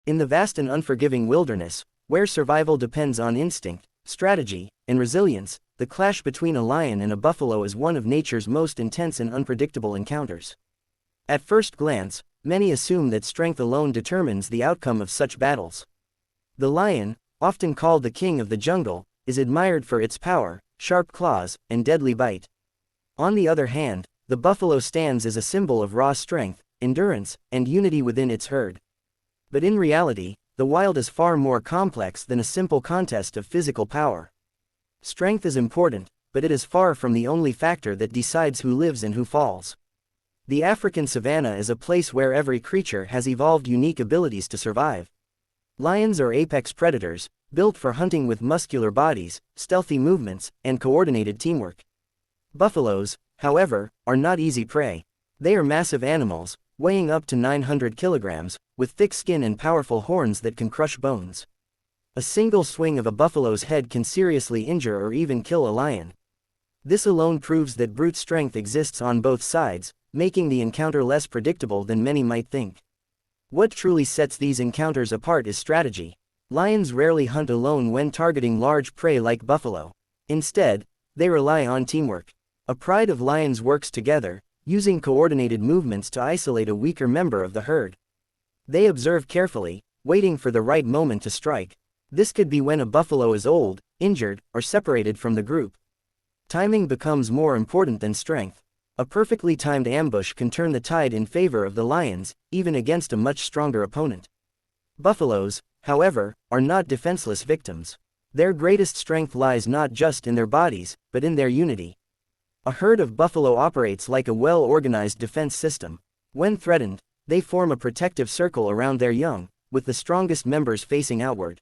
In the vast and unforgiving wilderness, where survival depends on instinct, strategy, and resilience, the clash between a lion and a buffalo is one of nature's most intense and unpredictable encounters. At first glance, many assume that strength alone determines the outcome of such battles. The lion, often called the king of the jungle, is admired for its power, sharp claws, and deadly bite. On the other hand, the buffalo stands as a symbol of raw strength, endurance, and unity within its herd. But in reality, the wild is far more complex than a simple contest of physical power. Strength is important, but it is far from the only factor that decides who lives and who falls. The African savanna is a place where every creature has evolved unique abilities to survive. Lions are apex predators, built for hunting with muscular bodies, stealthy movements, and coordinated teamwork. Buffaloes, however, are not easy prey. They are massive animals, weighing up to 900 kilograms, with thick skin and powerful horns that can crush bones. A single swing of a buffalo's head can seriously injure or even kill a lion. This alone proves that brute strength exists on both sides, making the encounter less predictable than many might think. What truly sets these encounters apart is strategy. Lions rarely hunt alone when targeting large prey like buffalo. Instead, they rely on teamwork. A pride of lions works together, using coordinated movements to isolate a weaker member of the herd. They observe carefully, waiting for the right moment to strike. This could be when a buffalo is old, injured, or separated from the group. Timing becomes more important than strength. A perfectly timed ambush can turn the tide in favor of the lions, even against a much stronger opponent. Buffaloes, however, are not defenseless victims. Their greatest strength lies not just in their bodies, but in their unity. A herd of buffalo operates like a well-organized defense system. When threatened, they form a protective circle around their young, with the strongest members facing outward.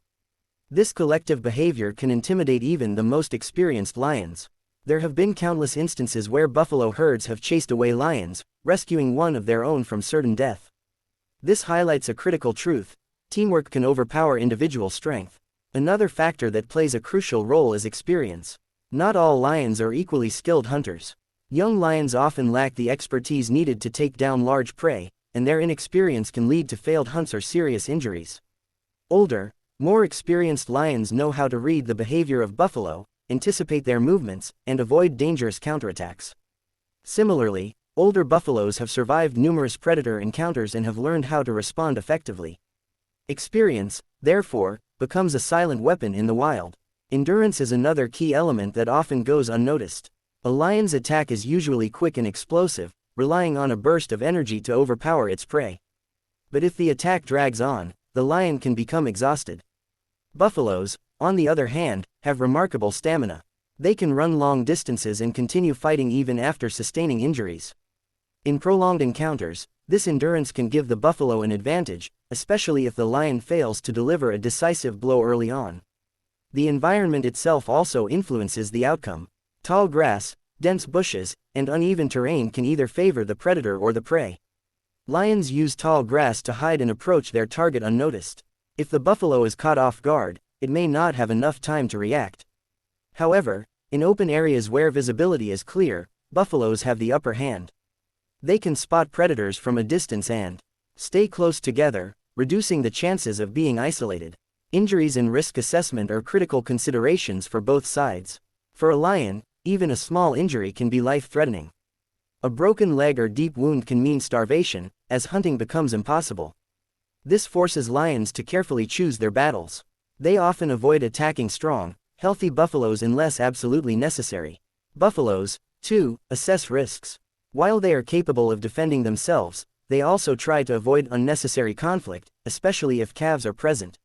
This collective behavior can intimidate even the most experienced lions. There have been countless instances where buffalo herds have chased away lions, rescuing one of their own from certain death. This highlights a critical truth: teamwork can overpower individual strength. Another factor that plays a crucial role is experience. Not all lions are equally skilled hunters. Young lions often lack the expertise needed to take down large prey, and their inexperience can lead to failed hunts or serious injuries. Older, more experienced lions know how to read the behavior of buffalo, anticipate their movements, and avoid dangerous counterattacks. Similarly, older buffaloes have survived numerous predator encounters and have learned how to respond effectively. Experience, therefore, becomes a silent weapon in the wild. Endurance is another key element that often goes unnoticed. A lion's attack is usually quick and explosive, relying on a burst of energy to overpower its prey. But if the attack drags on, the lion can become exhausted. Buffaloes, on the other hand, have remarkable stamina. They can run long distances and continue fighting even after sustaining injuries. In prolonged encounters, this endurance can give the buffalo an advantage, especially if the lion fails to deliver a decisive blow early on. The environment itself also influences the outcome. Tall grass, dense bushes, and uneven terrain can either favor the predator or the prey. Lions use tall grass to hide and approach their target unnoticed. If the buffalo is caught off guard, it may not have enough time to react. However, in open areas where visibility is clear, buffaloes have the upper hand. They can spot predators from a distance and stay close together, reducing the chances of being isolated. Injuries and risk assessment are critical considerations for both sides. For a lion, even a small injury can be life-threatening. A broken leg or deep wound can mean starvation, as hunting becomes impossible. This forces lions to carefully choose their battles. They often avoid attacking strong, healthy buffaloes unless absolutely necessary. Buffaloes, too, assess risks. While they are capable of defending themselves, they also try to avoid unnecessary conflict, especially if calves are present.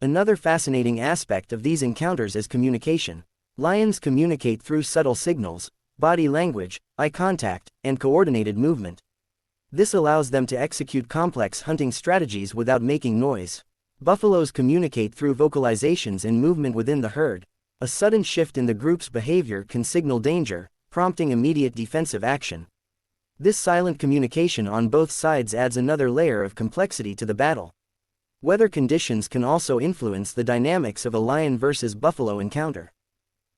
Another fascinating aspect of these encounters is communication. Lions communicate through subtle signals, body language, eye contact, and coordinated movement. This allows them to execute complex hunting strategies without making noise. Buffaloes communicate through vocalizations and movement within the herd. A sudden shift in the group's behavior can signal danger, prompting immediate defensive action. This silent communication on both sides adds another layer of complexity to the battle. Weather conditions can also influence the dynamics of a lion versus buffalo encounter.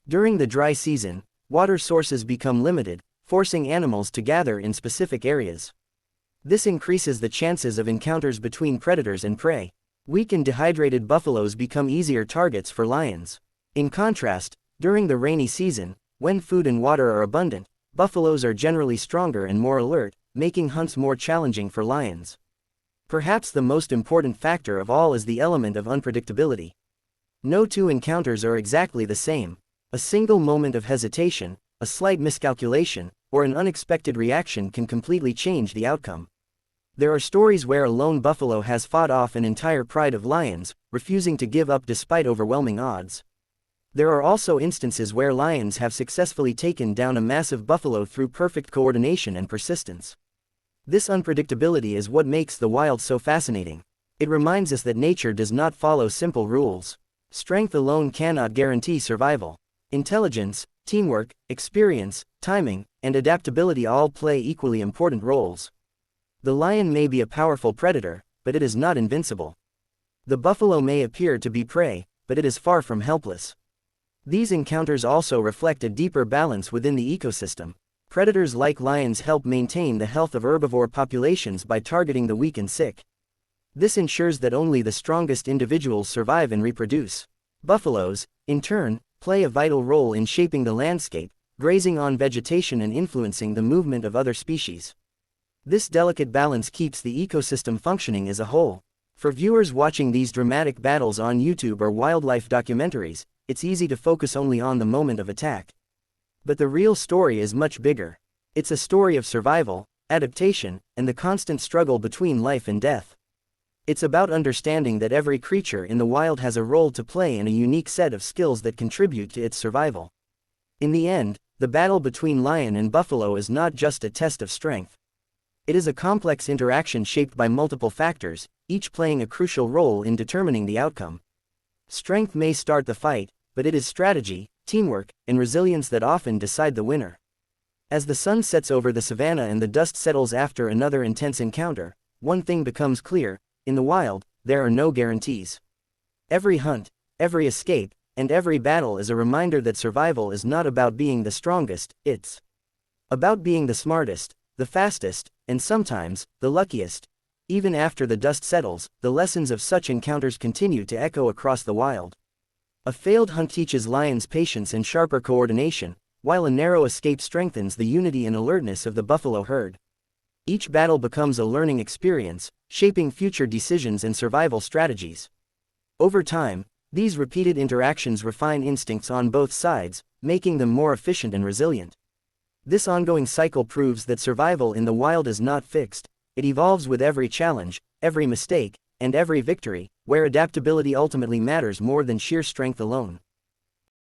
During the dry season, water sources become limited, forcing animals to gather in specific areas. This increases the chances of encounters between predators and prey. Weak and dehydrated buffaloes become easier targets for lions. In contrast, during the rainy season, when food and water are abundant, buffaloes are generally stronger and more alert, making hunts more challenging for lions. Perhaps the most important factor of all is the element of unpredictability. No two encounters are exactly the same. A single moment of hesitation, a slight miscalculation, or an unexpected reaction can completely change the outcome. There are stories where a lone buffalo has fought off an entire pride of lions, refusing to give up despite overwhelming odds. There are also instances where lions have successfully taken down a massive buffalo through perfect coordination and persistence. This unpredictability is what makes the wild so fascinating. It reminds us that nature does not follow simple rules. Strength alone cannot guarantee survival. Intelligence, teamwork, experience, timing, and adaptability all play equally important roles. The lion may be a powerful predator, but it is not invincible. The buffalo may appear to be prey, but it is far from helpless. These encounters also reflect a deeper balance within the ecosystem. Predators like lions help maintain the health of herbivore populations by targeting the weak and sick. This ensures that only the strongest individuals survive and reproduce. Buffaloes, in turn, play a vital role in shaping the landscape, grazing on vegetation and influencing the movement of other species. This delicate balance keeps the ecosystem functioning as a whole. For viewers watching these dramatic battles on YouTube or wildlife documentaries, it's easy to focus only on the moment of attack. But the real story is much bigger. It's a story of survival, adaptation, and the constant struggle between life and death. It's about understanding that every creature in the wild has a role to play and a unique set of skills that contribute to its survival. In the end, the battle between lion and buffalo is not just a test of strength. It is a complex interaction shaped by multiple factors, each playing a crucial role in determining the outcome. Strength may start the fight, but it is strategy, teamwork, and resilience that often decide the winner. As the sun sets over the savanna and the dust settles after another intense encounter, one thing becomes clear: in the wild, there are no guarantees. Every hunt, every escape, and every battle is a reminder that survival is not about being the strongest, it's about being the smartest, the fastest, and sometimes, the luckiest. Even after the dust settles, the lessons of such encounters continue to echo across the wild. A failed hunt teaches lions patience and sharper coordination, while a narrow escape strengthens the unity and alertness of the buffalo herd. Each battle becomes a learning experience, shaping future decisions and survival strategies. Over time, these repeated interactions refine instincts on both sides, making them more efficient and resilient. This ongoing cycle proves that survival in the wild is not fixed. It evolves with every challenge, every mistake, and every victory, where adaptability ultimately matters more than sheer strength alone.